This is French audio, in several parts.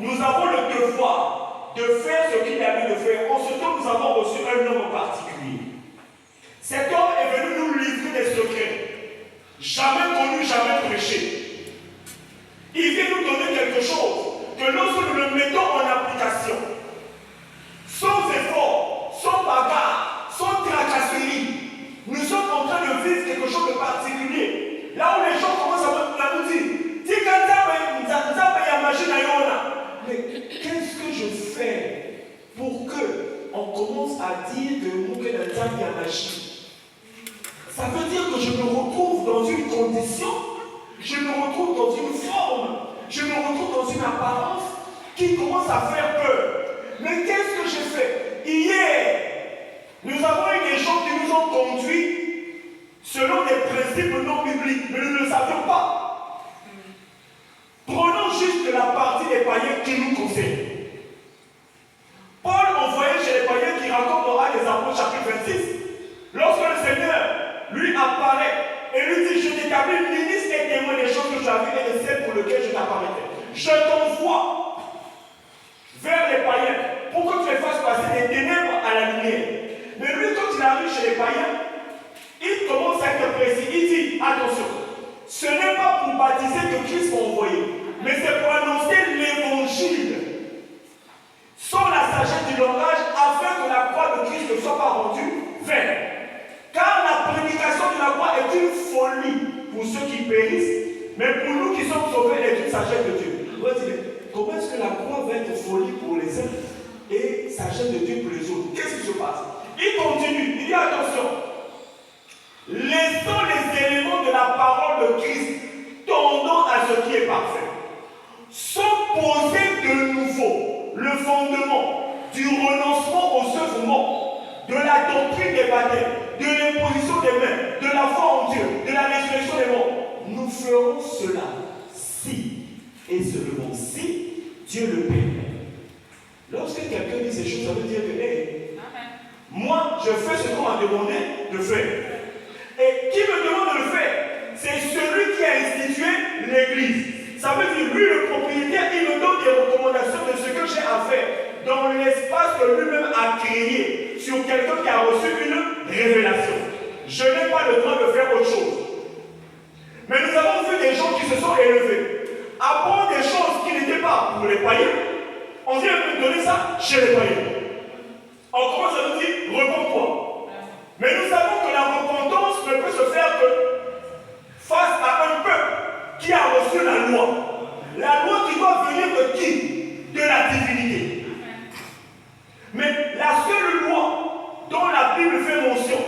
nous avons le devoir de faire ce qu'il a mis de faire. En ce temps, nous avons reçu un homme particulier. Cet homme est venu nous livrer des secrets. Jamais connu, jamais prêché. Il vient nous donner quelque chose que lorsque nous le mettons en application, sans effort, sans bagarre, sans tracasserie, nous sommes en train de vivre quelque chose de particulier. Là où les gens commencent à nous dire, mais qu'est-ce que je fais pour qu'on commence à dire que Mouké Nzambi a magie? Ça veut dire que je me retrouve dans une condition, je me retrouve dans une forme, je me retrouve dans une apparence qui commence à faire peur. Mais qu'est-ce que j'ai fait? Hier, nous avons eu des gens qui nous ont conduits selon des principes non bibliques, mais nous ne le savions pas. Prenons juste la partie des païens qui nous concernent. Paul envoyé chez les païens qui racontent dans Actes des Apôtres chapitre 26, lorsque le Seigneur lui apparaît et lui dit, je t'établis ministre et témoin des choses que tu as vues et de celles pour lesquelles je t'apparaîtrai. Je t'envoie vers les païens pour que tu les fasses passer des ténèbres à la lumière. Mais lui, quand il arrive chez les païens, il commence à être précis. Il dit, attention, ce n'est pas pour baptiser que Christ m'a envoyé, mais c'est pour annoncer l'évangile sans la sagesse du langage, afin que la croix de Christ ne soit pas rendue vaine. Car la prédication de la croix est une folie pour ceux qui périssent, mais pour nous qui sommes sauvés, elle est une sagesse de Dieu. Comment est-ce que la croix va être folie pour les uns et sagesse de Dieu pour les autres? Qu'est-ce qui se passe? Il continue, il dit attention. Laissons les éléments de la parole de Christ tendant à ce qui est parfait, sans poser de nouveau le fondement du renoncement aux œuvres, de la doctrine des baptêmes, de l'imposition des mains, de la foi en Dieu, de la résurrection des morts. Nous ferons cela si, et seulement si, Dieu le permet. Lorsque quelqu'un dit ces choses, ça veut dire que moi, je fais ce qu'on m'a demandé de faire. Et qui me demande de le faire? C'est celui qui a institué l'église. Ça veut dire, lui, le propriétaire, il me donne des recommandations de ce que j'ai à faire dans l'espace que lui-même a créé sur quelqu'un qui a reçu une révélation. Je n'ai pas le droit de faire autre chose. Mais nous avons vu des gens qui se sont élevés, apprendre des choses qui n'étaient pas pour les païens. On vient de donner ça chez les païens. On commence à nous dire, repens-toi. Mais nous savons que la repentance ne peut se faire que face à un peuple qui a reçu la loi. La loi qui doit venir de qui? De la divinité. Mais la seule loi dont la Bible fait mention,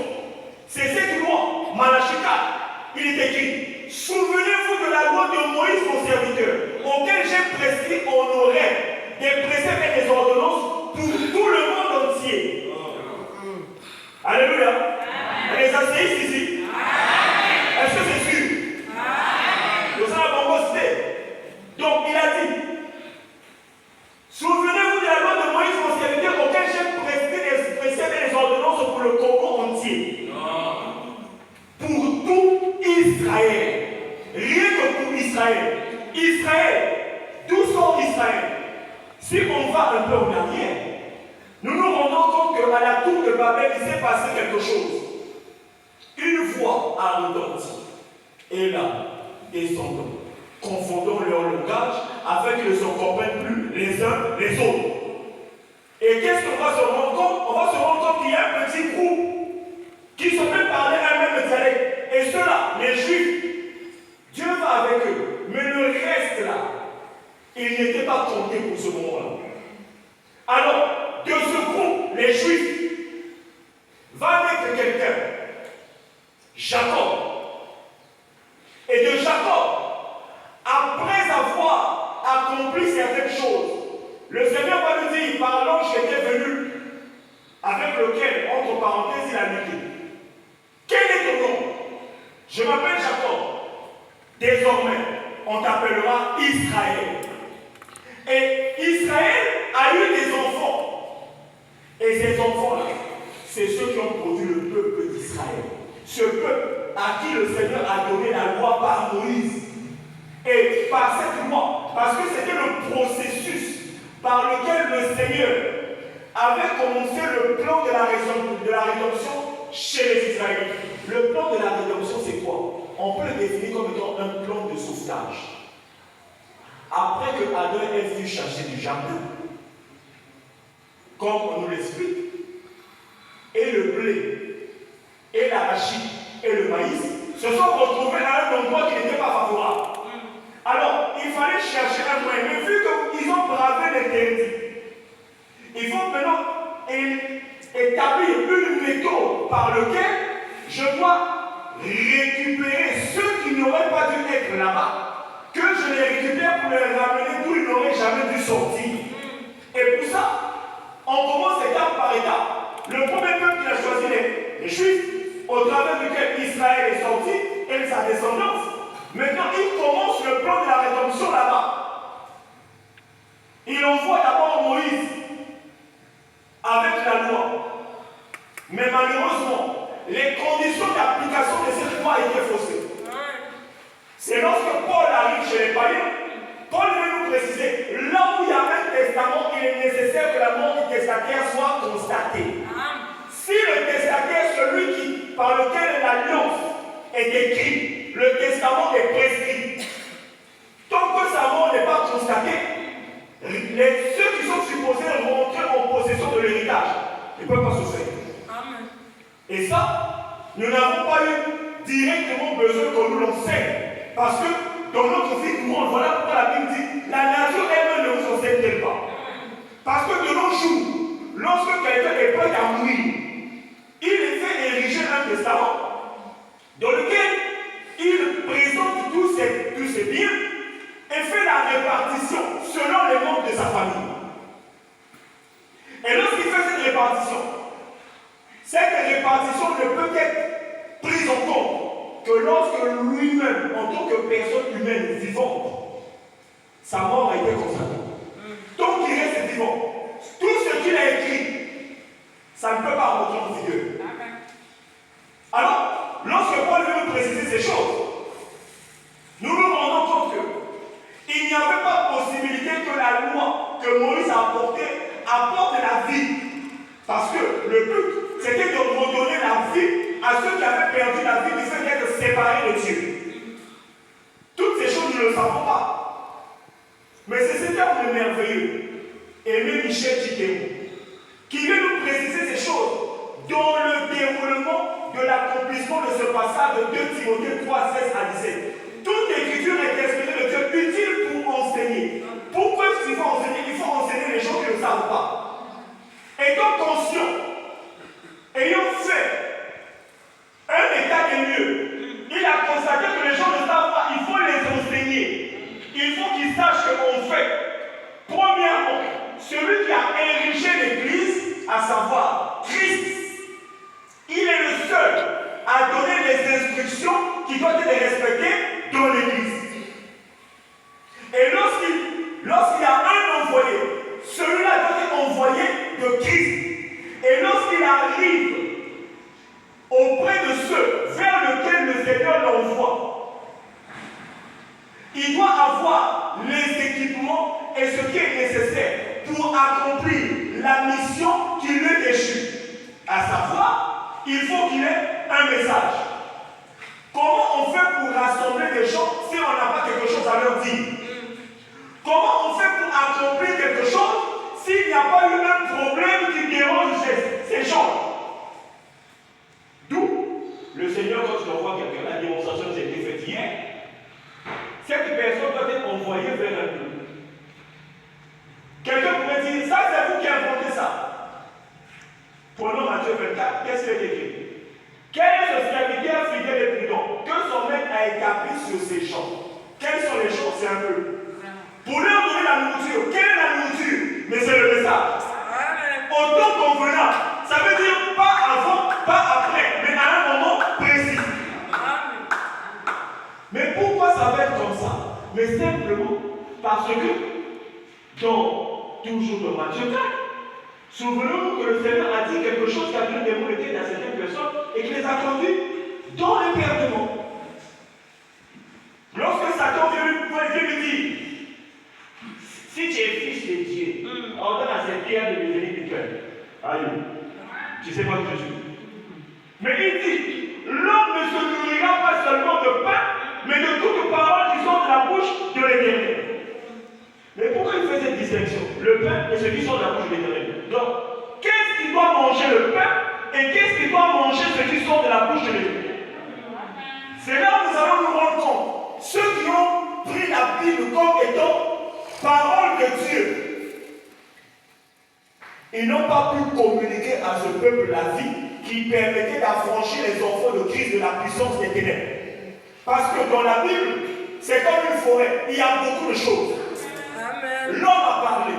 c'est cette loi, Malachie 4. Il est écrit, souvenez-vous de la loi de Moïse, mon serviteur, auquel j'ai prescrit en oreille des préceptes et des ordonnances pour tout le monde entier. Alléluia. Les asséistes ici. Est-ce que c'est sûr? Nous sommes à Bambosté. Donc il a dit, souvenez-vous de la loi de Moïse, mon serviteur, auquel j'ai prescrit des préceptes et des ordonnances pour le Congo entier. Pour tout Israël. Rien que pour Israël. Israël. D'où sort Israël? Si on va un peu en arrière, nous nous rendons compte qu'à la tour de Babel, il s'est passé quelque chose. Une voix a retenti. Et là, descendons, confondons leur langage afin qu'ils ne se comprennent plus les uns les autres. Et qu'est-ce qu'on va se rendre compte? On va se rendre compte qu'il y a un petit groupe qui se fait parler un même dialecte. Et ceux-là, les Juifs, Dieu va avec eux. Mais le reste là, il n'était pas compté pour ce moment-là. Alors, de ce groupe, les Juifs, va naître quelqu'un, Jacob. Et de Jacob, après avoir accompli certaines choses, le Seigneur va lui dire, par l'ange qui était venu, avec lequel, entre parenthèses, il a dit, quel est ton nom? Je m'appelle Jacob. Désormais, on t'appellera Israël. Et Israël a eu des enfants. Et ces enfants-là, c'est ceux qui ont produit le peuple d'Israël. Ce peuple à qui le Seigneur a donné la loi par Moïse. Et par cette loi, parce que c'était le processus par lequel le Seigneur avait commencé le plan de la rédemption chez les Israélites. Le plan de la rédemption, c'est quoi? On peut le définir comme étant un plan de sauvetage. Après que Adam et Ève furent chassés du jardin, comme on nous l'explique, et le blé, et l'arachide, et le maïs se sont retrouvés à un endroit qui n'était pas favorable. Alors, il fallait chercher un moyen. Mais vu qu'ils ont bravé l'interdit, il faut maintenant établir une méthode par laquelle je dois récupérer ceux qui n'auraient pas dû être là-bas, que je les récupère pour les ramener d'où ils n'auraient jamais dû sortir. Et pour ça, on commence étape par étape. Le premier peuple qu'il a choisi, les Juifs, au travers duquel Israël est sorti, et sa descendance. Maintenant, il commence le plan de la rédemption là-bas. Il envoie d'abord Moïse avec la loi. Mais malheureusement, les conditions d'application de cette loi étaient faussées. C'est lorsque Paul arrive chez les païens, Paul veut nous préciser, là où il y a un testament, il est nécessaire que la mort du testataire soit constatée. Si le testataire, celui par lequel l'alliance est écrite, le testament est prescrit. Tant que sa mort n'est pas constatée, ceux qui sont supposés rentrer en possession de l'héritage ne peuvent pas se faire. Amen. Et ça, nous n'avons pas eu directement besoin qu'on nous l'enseigne. Parce que dans notre vie courante, voilà pourquoi la Bible dit la nature elle-même ne vous enseigne pas. Parce que de nos jours, lorsque quelqu'un est prêt à mourir, il fait ériger un testament dans lequel il présente tous ses biens et fait la répartition selon les membres de sa famille. Et lorsqu'il fait cette répartition ne peut être prise en compte que lorsque lui-même, en tant que personne humaine vivante, sa mort a été constatée. Donc il reste vivant. Tout ce qu'il a écrit, ça ne peut pas rentrer en vigueur. Alors, lorsque Paul veut nous préciser ces choses, nous nous rendons compte qu'il n'y avait pas possibilité que la loi que Moïse a apportée apporte la vie. Parce que le but, c'était de redonner la vie à ceux qui avaient perdu la vie du fait d'être séparés de Dieu. Toutes ces choses, nous ne le savons pas. Mais c'est cet homme merveilleux, Aimé Michel Tchikémou, qui veut nous préciser ces choses dans le déroulement de l'accomplissement de ce passage de 2 Timothée 3, 16 à 17. Toute écriture est inspirée de Dieu, utile pour enseigner. Pourquoi est-ce qu'il faut enseigner? Il faut enseigner les gens qui ne savent pas. Étant conscient, ayant fait un état des lieux, il a constaté que les gens ne savent pas, il faut les enseigner. Il faut qu'ils sachent ce qu'on fait. Premièrement, celui qui a érigé l'Église, à savoir Christ, il est le seul à donner les instructions qui doivent être respectées dans l'Église. Et lorsqu'il y a un envoyé, celui-là doit être envoyé de Christ. Et lorsqu'il arrive auprès de ceux vers lesquels le Seigneur l'envoie, il doit avoir les équipements et ce qui est nécessaire pour accomplir la mission qui lui est déchue. À savoir, il faut qu'il ait un message. Comment on fait pour rassembler des gens si on n'a pas quelque chose à leur dire? Comment on fait pour accomplir quelque chose s'il n'y a pas eu un problème qui dérange ces gens? D'où le Seigneur, quand il envoie quelqu'un, la démonstration qui a été faite hier, cette personne doit être envoyée vers un peuple. Quelqu'un pourrait dire, ça c'est vous qui avez inventé ça. Prenons Matthieu 24, qu'est-ce qui est écrit? Quel est ce serviteur fidèle et prudent que son maître a établi sur ses champs? Quels sont les champs? C'est un peuple. Pour leur donner la nourriture. Quelle est la nourriture? Mais c'est le message. Au temps convenable. Ça veut dire pas avant, pas après, mais à un moment précis. Mais pourquoi ça va être comme ça? Mais simplement parce que toujours dans Matthieu 4, souvenons-nous que le Seigneur a dit quelque chose qui a donné des mots dans certaines personnes et qui les a conduits dans le perdement. Lorsque Satan vient lui dire, si tu es fils Fils de Dieu ordonne à ses pierres de devenir du pain. Aïe, tu sais pas que je suis. Mais il dit, l'homme ne se nourrira pas seulement de pain, mais de toutes paroles qui sont de la bouche de l'Éternel. Mais pourquoi il fait cette distinction? Le pain et ce qui sort de la bouche de l'Éternel. Donc, qu'est-ce qui doit manger le pain et qu'est-ce qui doit manger ce qui sort de la bouche de l'Éternel? C'est là où nous allons nous rendre compte. Ceux qui ont pris la Bible comme étant parole de Dieu, ils n'ont pas pu communiquer à ce peuple la vie qui permettait d'affranchir les enfants de Christ de la puissance des ténèbres. Parce que dans la Bible, c'est comme une forêt, il y a beaucoup de choses. L'homme a parlé,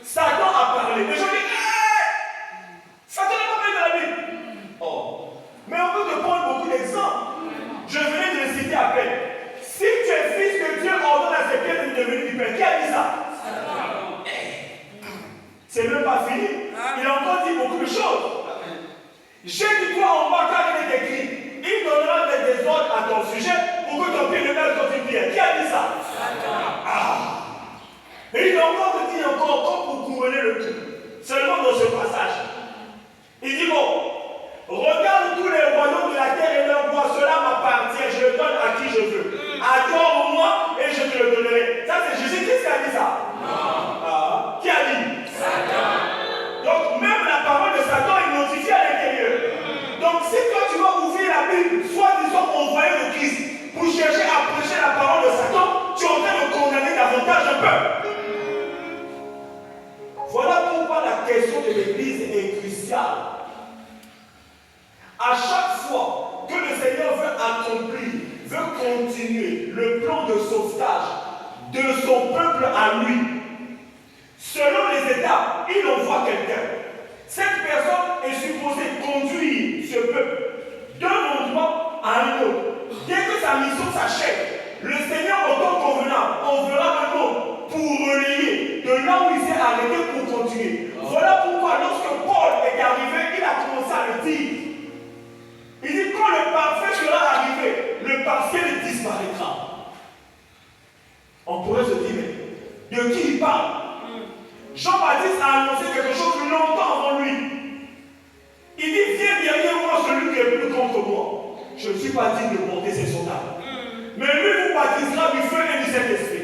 Satan a parlé. Les gens disent, hey, Satan n'a pas parlé de la Bible. Oh. Mais on peut te prendre beaucoup d'exemples. Je venais de le citer à peine. Si tu es fils de Dieu, ordonne à ses pierres de devenir du pain. Qui a dit ça? C'est même pas fini. Il a encore dit beaucoup de choses. J'ai dit toi en bas quand il est écrit, il donnera des ordres à ton sujet pour que ton pied ne mette sur une pierre. Qui a dit ça? Et il a encore dit encore, comme pour couronner le tout, seulement dans ce passage. Il dit bon, regarde tous les royaumes de la terre et leur voix, cela m'appartient, je le donne à qui je veux. Adore-moi et je te le donnerai. Ça c'est Jésus-Christ qui a dit ça? Non. Qui a dit? Satan. Donc même la parole de Satan est notifiée à l'intérieur. Donc si toi tu vas ouvrir la Bible, soi-disant envoyé de Christ, pour chercher à prêcher la parole de Satan, tu es en train de condamner davantage un peuple. Voilà pourquoi la question de l'Église est cruciale. À chaque fois que le Seigneur veut accomplir, veut continuer le plan de sauvetage de son peuple à lui, selon les étapes, il envoie quelqu'un. Cette personne est supposée conduire ce peuple d'un endroit à un autre. Dès que sa mission s'achève, le Seigneur, en tant convenable, enverra un homme pour relayer de là où il s'est arrêté pour continuer. Voilà pourquoi lorsque Paul est arrivé, il a commencé à le dire. Il dit quand le parfait sera arrivé, le partiel disparaîtra. On pourrait se dire, mais de qui il parle? Jean-Baptiste a annoncé quelque chose longtemps avant lui. Il dit, viens derrière moi celui qui est plus contre moi. Je ne suis pas digne de porter ses sandales. Mais lui vous baptisera du feu et du Saint-Esprit.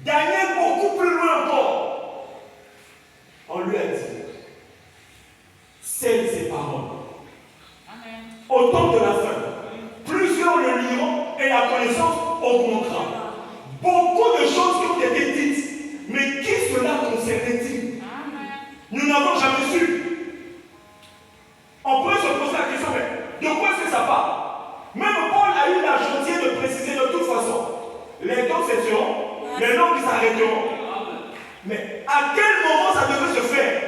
Daniel, beaucoup plus loin encore, on lui a dit, scelle ses paroles. Amen. Au temps de la fin, plusieurs le liront et la connaissance augmentera. Beaucoup de choses qui ont été dites, mais qui cela concernait-il? Nous n'avons jamais su. On peut se poser la question, mais de quoi est-ce que ça parle? Même Paul a eu la gentillesse de préciser de toute façon. Les dons cesseront, les langues s'arrêteront. Mais à quel moment ça devait se faire?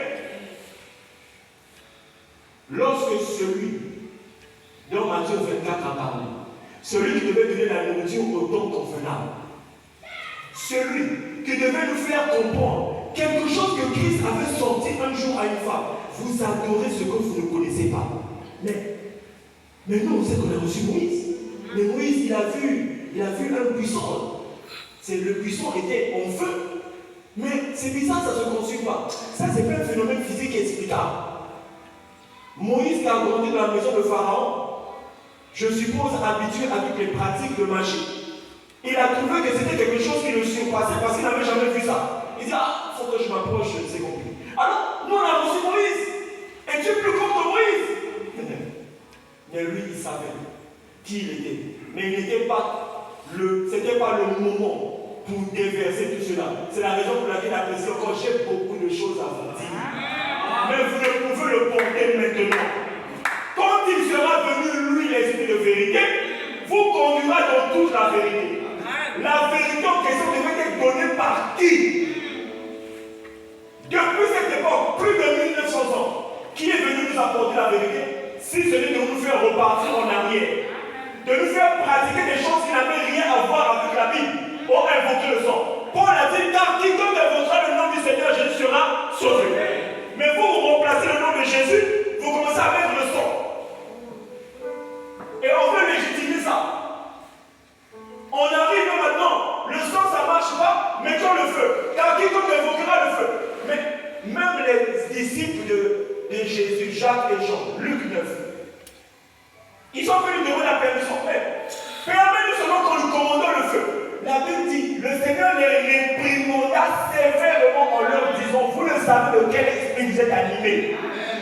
Lorsque celui dont Matthieu 24 a parlé, celui qui devait donner la nourriture au temps convenable, celui qui devait nous faire comprendre quelque chose que Christ avait sorti un jour à une femme. Vous adorez ce que vous ne connaissez pas. Mais nous, on sait qu'on a reçu Moïse. Mais Moïse, il a vu un buisson. Le buisson était en feu. Mais c'est bizarre, ça ne se consume pas. Ça, c'est pas un phénomène physique explicable. Moïse qui a grandi dans la maison de Pharaon, je suppose habitué à toutes les pratiques de magie, il a trouvé que c'était quelque chose qui le surpassait parce qu'il n'avait jamais vu ça. Il dit, ah, il faut que je m'approche, c'est compliqué. Alors, nous on a reçu Moïse. Et tu es plus contre Moïse. Mais lui, il savait qui il était. Mais il n'était pas c'était pas le moment pour déverser tout cela. C'est la raison pour laquelle il a dit encore, j'ai beaucoup de choses à vous dire. Mais vous ne pouvez le porter maintenant. Quand il sera venu, lui, l'esprit de vérité, vous conduira dans toute la vérité. La vérité en question devait être donnée par qui? Depuis cette époque, plus de 1900 ans, qui est venu nous apporter la vérité? Si ce n'est de nous faire repartir en arrière, de nous faire pratiquer des choses qui n'avaient rien à voir avec la Bible, pour invoquer le sang. Paul a dit, car quiconque invoquera le nom du Seigneur Jésus sera sauvé. Mais vous remplacez le nom de Jésus, vous commencez à mettre le sang. Et on veut légitimer ça. On arrive maintenant, le sang ça ne marche pas, mais feu. Car quiconque invoquera le feu. Mais même les disciples de Jésus, Jacques et Jean, Luc 9, ils sont venus demander la permission. Mais permets-nous seulement qu'on nous commandons le feu. La Bible dit, le Seigneur les réprimanda sévèrement en leur disant, vous ne savez de quel esprit vous êtes animés.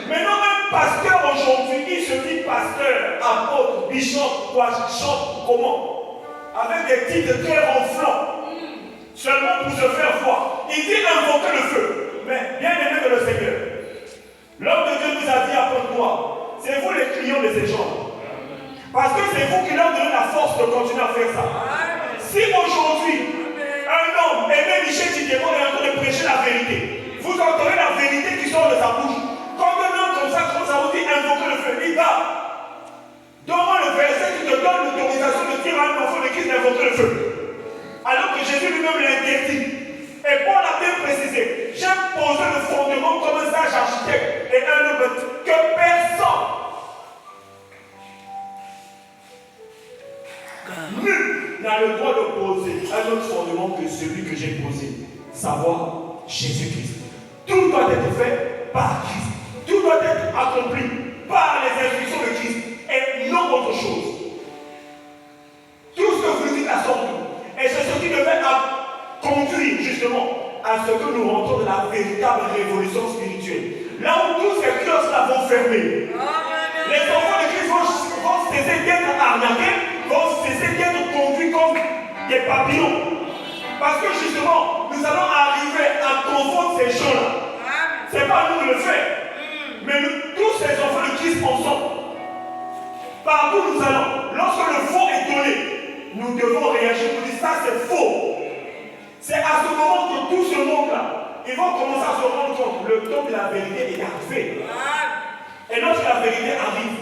Maintenant, un pasteur aujourd'hui, il se dit pasteur, apôtre, bishop, chante, comment? Avec des titres très ronflants, seulement pour se faire voir. Il dit invoquer le feu. Mais bien aimé de le Seigneur, l'homme de Dieu nous a dit apôtre-moi, c'est vous les clients de ces gens. Parce que c'est vous qui leur donnez la force de continuer à faire ça. Si aujourd'hui, un homme, aimé Michel Tidémon, est en train de prêcher la vérité, vous entendez la vérité qui sort de sa bouche. Quand un homme comme ça vous dit invoquer le feu, il va. Donne-moi le verset qui te donne l'autorisation de dire à un enfant de Christ d'invoquer le feu. Alors que Jésus lui-même l'interdit. Et Paul a bien précisé, j'ai posé le fondement comme un sage architecte et un homme que personne, nul n'a le droit de poser un autre fondement que celui que j'ai posé, savoir Jésus-Christ. Tout doit être fait par Christ. Tout doit être accompli par les instructions de Christ et non autre chose. Tout ce que vous dites à son tour, et c'est ce qui devait conduire justement à ce que nous rentrons dans la véritable révolution spirituelle. Là où tous ces kiosques-là vont fermer, les enfants de Christ vont cesser d'être arnaqués, vont cesser d'être conduits comme des papillons. Parce que justement, nous allons arriver à confondre ces gens-là. Ce n'est pas nous de le faire, mais nous, tous ces enfants de Christ ensemble. Partout où nous allons, lorsque le faux est donné, nous devons réagir pour dire ça c'est faux. C'est à ce moment que tout ce monde-là, ils vont commencer à se rendre compte que le temps de la vérité est arrivé. Et lorsque la vérité arrive,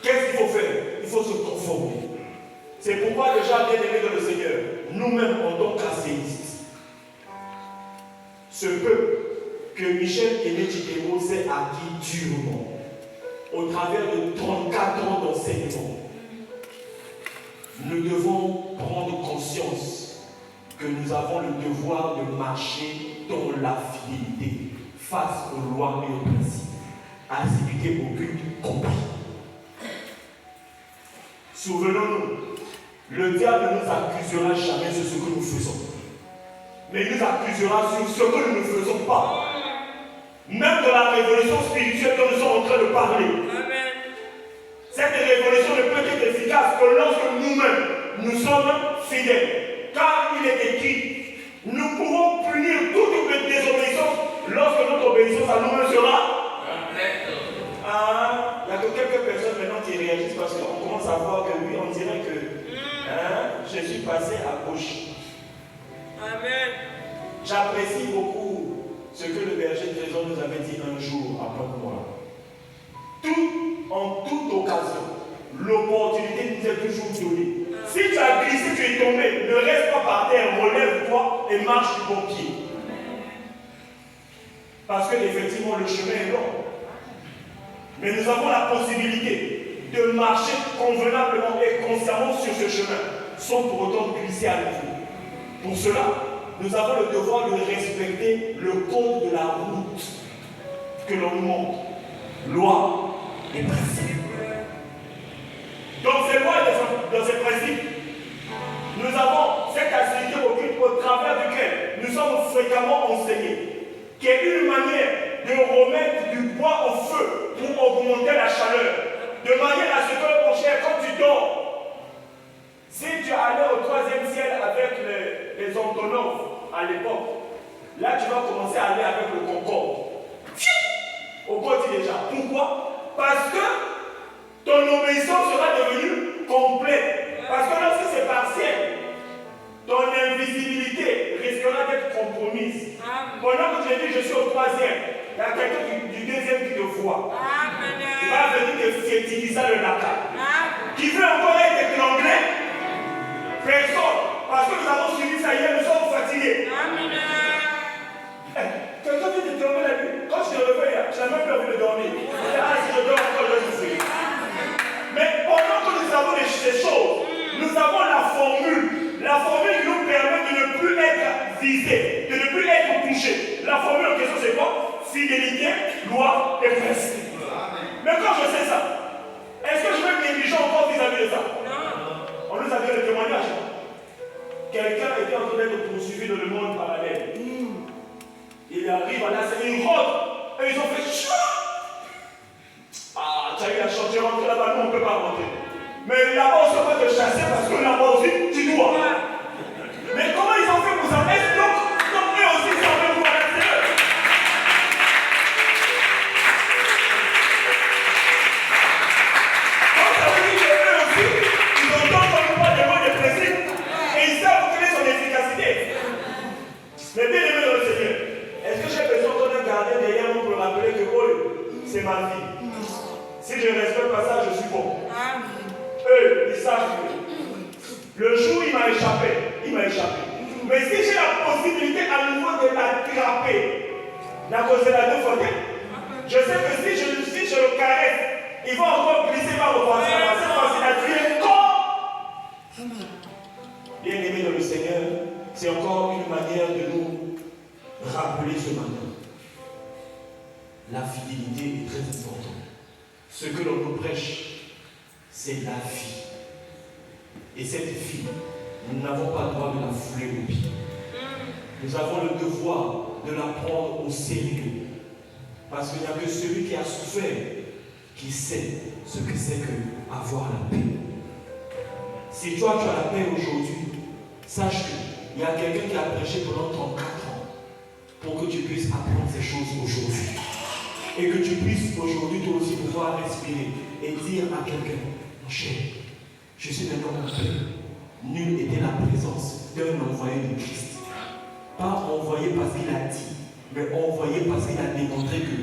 qu'est-ce qu'il faut faire? Il faut se conformer. C'est pourquoi déjà, bien aimé de le Seigneur, nous-mêmes en tant qu'asséistes, ce peuple que Michel Aimé Tidémon s'est acquis durement, au travers de 34 ans d'enseignement, nous devons prendre conscience que nous avons le devoir de marcher dans la fidélité face aux lois et aux principes, assiduité au but compris. Souvenons-nous, le diable ne nous accusera jamais sur ce que nous faisons, mais il nous accusera sur ce que nous ne faisons pas. Même dans la révolution spirituelle dont nous sommes en train de parler. Amen. Cette révolution ne peut être efficace que lorsque nous-mêmes, nous sommes fidèles. Car il est écrit, nous pouvons punir toute désobéissance lorsque notre obéissance à nous-mêmes sera. Il n'y a que quelques personnes maintenant qui réagissent parce qu'on commence à voir que oui, on dirait que je suis passé à gauche. Amen. J'apprécie beaucoup ce que le berger Trésor nous avait dit un jour après moi. En toute occasion, l'opportunité nous est toujours donnée. Si tu as glissé, tu es tombé, ne reste pas par terre, relève-toi et marche du bon pied. Parce que effectivement le chemin est long. Mais nous avons la possibilité de marcher convenablement et consciemment sur ce chemin, sans pour autant glisser à nouveau. Pour cela, nous avons le devoir de respecter le code de la route que l'on nous montre. Loi et principes. Dans ces lois et dans ces principes, nous avons cette activité au travers duquel nous sommes fréquemment enseignés, qui est une manière de remettre du bois au feu pour augmenter la chaleur, de manière à ce que, mon cher, quand tu dors, si tu allais au 3e ciel avec les Antonov à l'époque, là tu vas commencer à aller avec le Concorde. Au côté déjà. Pourquoi? Parce que ton obéissance sera devenue complète. Parce que lorsque c'est partiel, ton invisibilité risquera d'être compromise. Pendant que j'ai dit je suis au 3e, il y a quelqu'un du 2e qui te voit. Il va venir te fertiliser le lac. Qui veut encore être étranglé? Personne. Parce que nous avons suivi ça hier, nous sommes fatigués. Quelqu'un vient de dormir la nuit. Quand tu te réveilles, tu n'as même plus envie de dormir. Si je dors encore, je vais souffrir. Mais pendant que nous avons ces choses, nous avons la formule qui nous permet de ne plus être visé, de ne plus être touché. La formule en question, c'est quoi? Fidélité, loi et principe. Mais quand je sais ça, est-ce que je vais me négliger encore vis-à-vis de ça? On nous a donné le témoignage. Quelqu'un était en train d'être poursuivi dans le monde parallèle. Il arrive à la scène, il rentre, et ils ont fait chou. Ah, tu as eu la chance, tu es rentré là-bas, nous on ne peut pas rentrer. Mais là-bas, on ne peut pas te chasser parce que là-bas aussi, tu dois. Mais comment ils ont fait pour ça? Est-ce donc eux aussi, ils ont fait pour l'intérieur? Donc ça veut dire qu'eux aussi, ils ont entendu pas des mots de principe. Et ils savent quelle est son efficacité. Mais bien aimé dans le Seigneur, est-ce que j'ai besoin de garder derrière moi pour me rappeler que oh, c'est ma vie? Si je ne respecte pas ça, je suis bon. Eux, ils savent que le jour il m'a échappé. Mais si j'ai la possibilité à nouveau de l'attraper, la cause de la deux fois, je sais que si je le caresse, il va encore glisser par le passé. Cette fois-ci, la vie est comme. Bien aimé dans le Seigneur, c'est encore une manière de nous rappeler ce matin. La fidélité est très importante. Ce que l'on nous prêche, c'est la vie. Et cette vie, nous n'avons pas le droit de la fouler au pied. Nous avons le devoir de la prendre au sérieux. Parce qu'il n'y a que celui qui a souffert qui sait ce que c'est que avoir la paix. Si toi tu as la paix aujourd'hui, sache qu'il y a quelqu'un qui a prêché pendant 34 ans pour que tu puisses apprendre ces choses aujourd'hui. Et que tu puisses aujourd'hui toi aussi pouvoir respirer et dire à quelqu'un, mon cher, je suis un homme en paix. Nul n'était la présence d'un envoyé de Christ. Pas envoyé parce qu'il a dit, mais envoyé parce qu'il a démontré que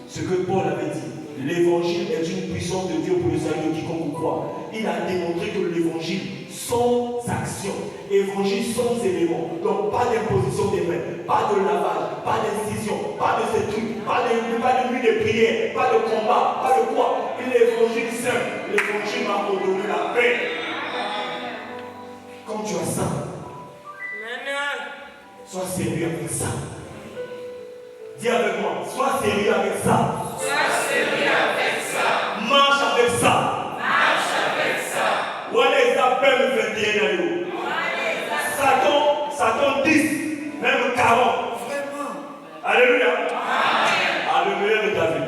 ce que Paul avait dit, l'évangile est une puissance de Dieu pour le salut de quiconque croit. Il a démontré que l'évangile, sans action, évangile sans éléments, donc pas d'imposition des mains, pas de lavage, pas d'incision, pas de ces trucs, pas de nuit de prière, pas de combat, pas de quoi. L'évangile simple, l'évangile m'a ordonné la paix. Quand tu as ça, sois sérieux avec ça. Dis avec moi, sois sérieux avec ça. Sois sérieux avec ça. Marche avec ça. Marche avec ça. Voilà les appels 21 années. Satan 10, même 40. Alléluia. Amen. Alléluia de ta vie.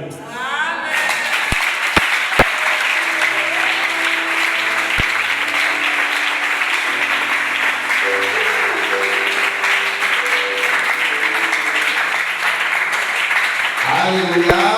Alléluia.